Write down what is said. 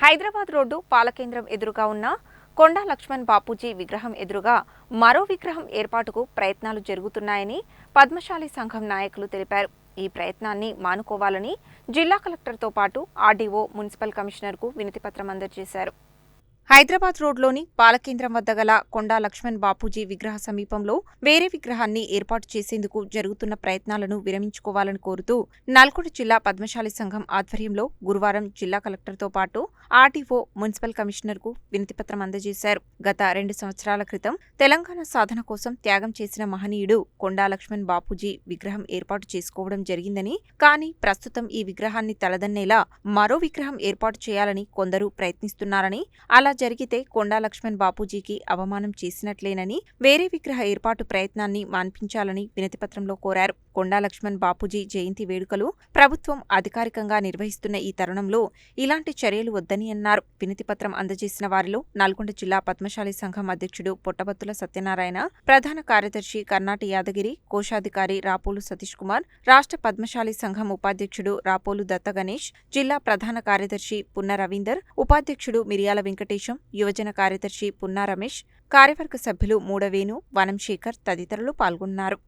Hyderabad road పాలకేంద్రం ఎదురుగా ఉన్న కొండా లక్ష్మణ్ బాపూజీ విగ్రహం ఎదురుగా మరో విగ్రహం ఏర్పాటుకు ప్రయత్నాలు జరుగుతున్నాయని పద్మశాలి సంఘం నాయకులు తెలిపారు. ఈ ప్రయత్నాన్ని మానుకోవాలని జిల్లా కలెక్టర్తో పాటు ఆర్డీఓ, మున్సిపల్ కమిషనర్కు వినతిపత్రం అందజేశారు. హైదరాబాద్ రోడ్లోని పాలకేంద్రం వద్ద గల కొండా లక్ష్మణ్ బాపూజీ విగ్రహ సమీపంలో వేరే విగ్రహాన్ని ఏర్పాటు చేసేందుకు జరుగుతున్న ప్రయత్నాలను విరమించుకోవాలని కోరుతూ నల్గొండ జిల్లా పద్మశాలి సంఘం ఆధ్వర్యంలో గురువారం జిల్లా కలెక్టర్తో పాటు ఆర్డీఓ, మున్సిపల్ కమిషనర్కు వినతిపత్రం అందజేశారు. గత 2 సంవత్సరాల క్రితం తెలంగాణ సాధన కోసం త్యాగం చేసిన మహనీయుడు కొండా లక్ష్మణ్ బాపూజీ విగ్రహం ఏర్పాటు చేసుకోవడం జరిగిందని, కానీ ప్రస్తుతం ఈ విగ్రహాన్ని తలదన్నేలా మరో విగ్రహం ఏర్పాటు చేయాలని కొందరు ప్రయత్నిస్తున్నారని, అలా జరిగితే కొండా లక్ష్మణ్ బాపూజీకి అవమానం చేసినట్లేనని, వేరే విగ్రహ ఏర్పాటు ప్రయత్నాన్ని మాన్పించాలని వినతిపత్రంలో కోరారు. కొండా లక్ష్మణ్ బాపూజీ జయంతి వేడుకలు ప్రభుత్వం అధికారికంగా నిర్వహిస్తున్న ఈ తరుణంలో ఇలాంటి చర్యలు వద్దని అన్నారు. వినతిపత్రం అందజేసిన వారిలో నల్గొండ జిల్లా పద్మశాలి సంఘం అధ్యక్షుడు పొట్టబత్తుల సత్యనారాయణ, ప్రధాన కార్యదర్శి కర్నాటి యాదగిరి, కోశాధికారి రాపోలు సతీష్ కుమార్, రాష్ట్ర పద్మశాలి సంఘం ఉపాధ్యక్షుడు రాపోలు దత్త గణేష్, జిల్లా ప్రధాన కార్యదర్శి పున్న రవీందర్, ఉపాధ్యక్షుడు మిరియాల వెంకటేశం, యువజన కార్యదర్శి పున్నా రమేష్, కార్యవర్గ సభ్యులు మూడవేణు, వనం శేఖర్ తదితరులు పాల్గొన్నారు.